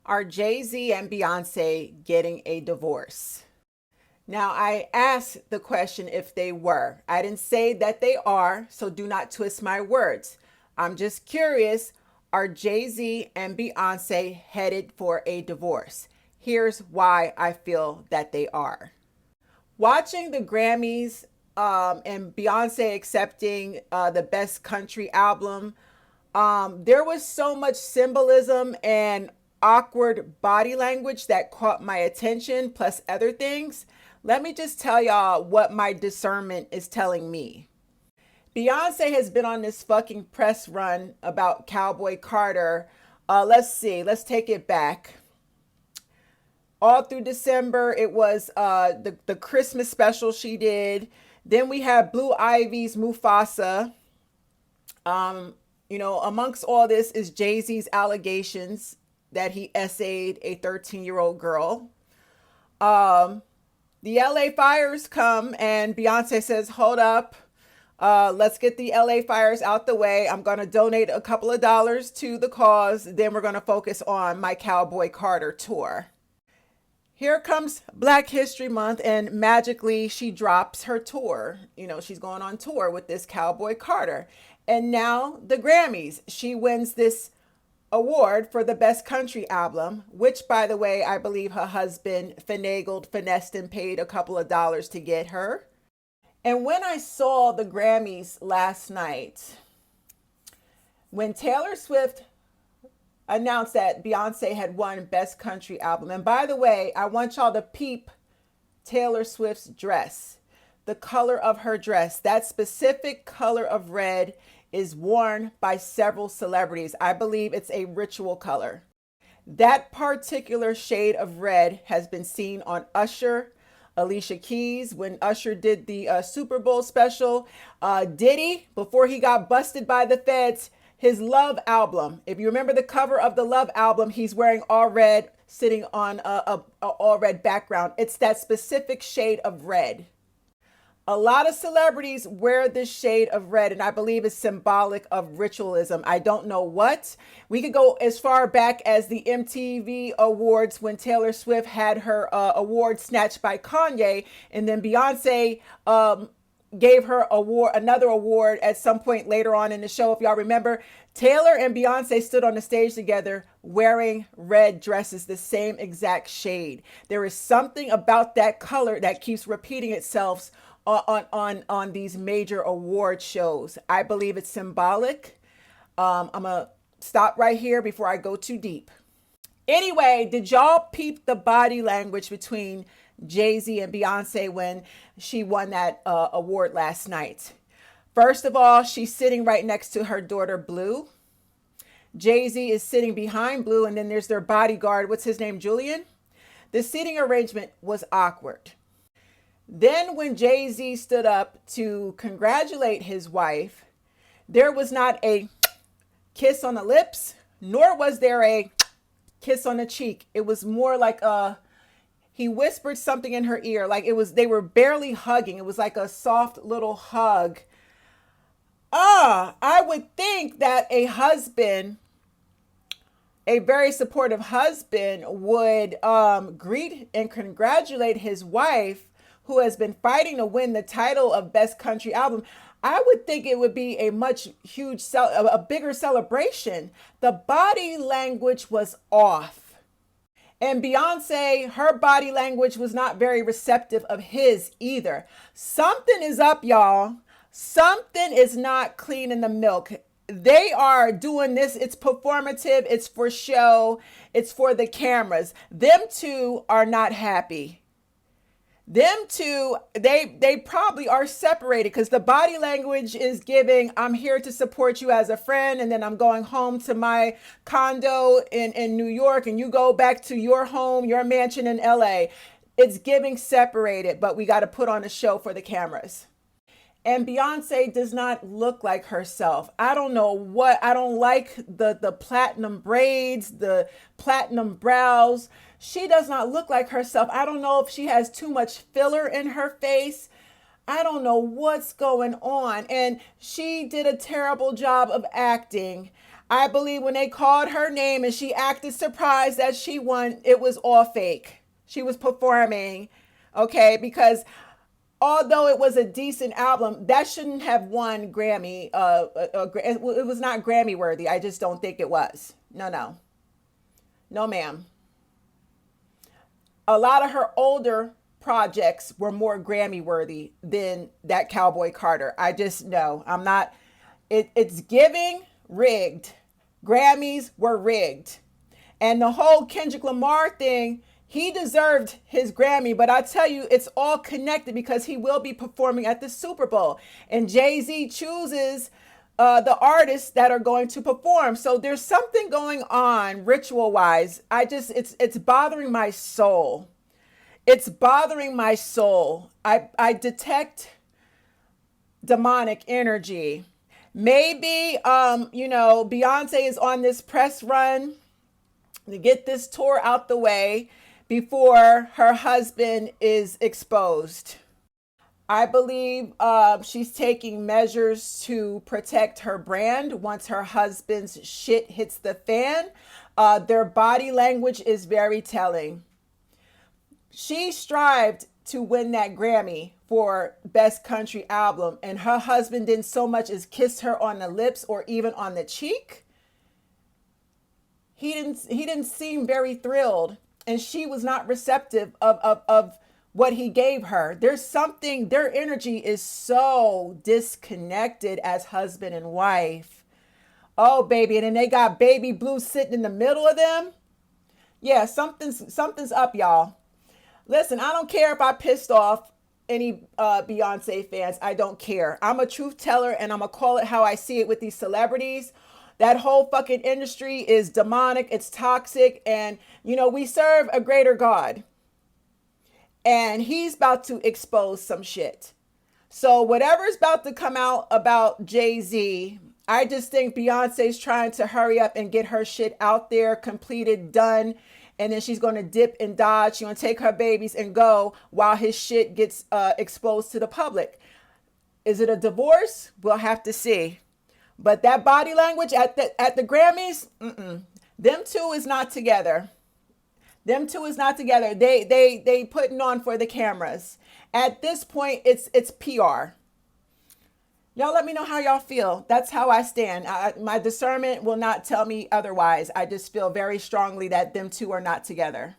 Are Jay-Z and Beyoncé getting a divorce? Now, I asked the question if they were. I didn't say that they are, so do not twist my words. I'm just curious, are Jay-Z and Beyoncé headed for a divorce? Here's why I feel that they are. Watching the Grammys and Beyonce accepting the best country album, there was so much symbolism and awkward body language that caught my attention, plus other things. Let me just tell y'all what my discernment is telling me. Beyonce has been on this fucking press run about Cowboy Carter. Let's see, let's take it back. All through December, it was the Christmas special she did. Then we had Blue Ivy's Mufasa. Amongst all this is Jay-Z's allegations that he essayed a 13-year-old girl. The LA fires come and Beyonce says, hold up, let's get the LA fires out the way. I'm going to donate a couple of dollars to the cause. Then we're going to focus on my Cowboy Carter tour. Here comes Black History Month and magically she drops her tour. She's going on tour with this Cowboy Carter. And now the Grammys. She wins this award for the best country album, which, by the way, I believe her husband finessed and paid a couple of dollars to get her. And when I saw the Grammys last night, when Taylor Swift announced that Beyonce had won best country album, and by the way, I want y'all to peep Taylor Swift's dress, the color of her dress, that specific color of red is worn by several celebrities. I believe it's a ritual color. That particular shade of red has been seen on Usher, Alicia Keys, when Usher did the Super Bowl special, Diddy, before he got busted by the feds, his Love album. If you remember the cover of the Love album, he's wearing all red, sitting on a all red background. It's that specific shade of red. A lot of celebrities wear this shade of red, and I believe it's symbolic of ritualism. I don't know what. We could go as far back as the MTV Awards when Taylor Swift had her award snatched by Kanye, and then Beyonce gave her another award at some point later on in the show. If y'all remember, Taylor and Beyonce stood on the stage together wearing red dresses, the same exact shade. There is something about that color that keeps repeating itself on these major award shows. I believe it's symbolic. I'm gonna stop right here before I go too deep. Anyway, did y'all peep the body language between Jay-Z and Beyonce when she won that award last night? First of all, she's sitting right next to her daughter Blue. Jay-Z is sitting behind Blue, and then there's their bodyguard. What's his name? Julian. The seating arrangement was awkward. Then when Jay-Z stood up to congratulate his wife, there was not a kiss on the lips, nor was there a kiss on the cheek. It was more like he whispered something in her ear, like they were barely hugging. It was like a soft little hug. I would think that a husband, a very supportive husband, would greet and congratulate his wife who has been fighting to win the title of Best Country Album. I would think it would be a bigger celebration. The body language was off. And Beyonce, her body language was not very receptive of his either. Something is up, y'all. Something is not clean in the milk. They are doing this. It's performative. It's for show. It's for the cameras. Them two are not happy. Them two, they probably are separated because the body language is giving, I'm here to support you as a friend, and then I'm going home to my condo in New York, and you go back to your home, your mansion in LA. It's giving separated, but we got to put on a show for the cameras. And Beyonce does not look like herself. I don't know what. I don't like the platinum braids, the platinum brows. She does not look like herself. I don't know if she has too much filler in her face. I don't know what's going on. And she did a terrible job of acting. I believe when they called her name and she acted surprised that she won, it was all fake. She was performing, okay? Because although it was a decent album, that shouldn't have won Grammy. It was not Grammy worthy. I just don't think it was. No, no, no, ma'am. A lot of her older projects were more Grammy worthy than that Cowboy Carter. I just know I'm not. It's giving rigged. Grammys were rigged, and the whole Kendrick Lamar thing. He deserved his Grammy, but I tell you, it's all connected because he will be performing at the Super Bowl, and Jay-Z chooses the artists that are going to perform. So there's something going on ritual wise. It's bothering my soul. It's bothering my soul. I detect demonic energy. Maybe Beyonce is on this press run to get this tour out the way before her husband is exposed. I believe she's taking measures to protect her brand once her husband's shit hits the fan. Their body language is very telling. She strived to win that Grammy for Best Country Album, and her husband didn't so much as kiss her on the lips or even on the cheek. He didn't seem very thrilled, and she was not receptive of what he gave her. There's something, their energy is so disconnected as husband and wife. Oh, baby. And then they got baby blue sitting in the middle of them. Yeah, something's up, y'all. Listen, I don't care if I pissed off any Beyonce fans. I don't care. I'm a truth teller, and I'm going to call it how I see it with these celebrities. That whole fucking industry is demonic. It's toxic. And, we serve a greater God. And he's about to expose some shit. So whatever's about to come out about Jay-Z, I just think Beyonce's trying to hurry up and get her shit out there, completed, done. And then she's going to dip and dodge. She's going to take her babies and go while his shit gets exposed to the public. Is it a divorce? We'll have to see. But that body language at the Grammys, them two is not together. Them two is not together. They putting on for the cameras. At this point, it's PR. Y'all let me know how y'all feel. That's how I stand. My discernment will not tell me otherwise. I just feel very strongly that them two are not together.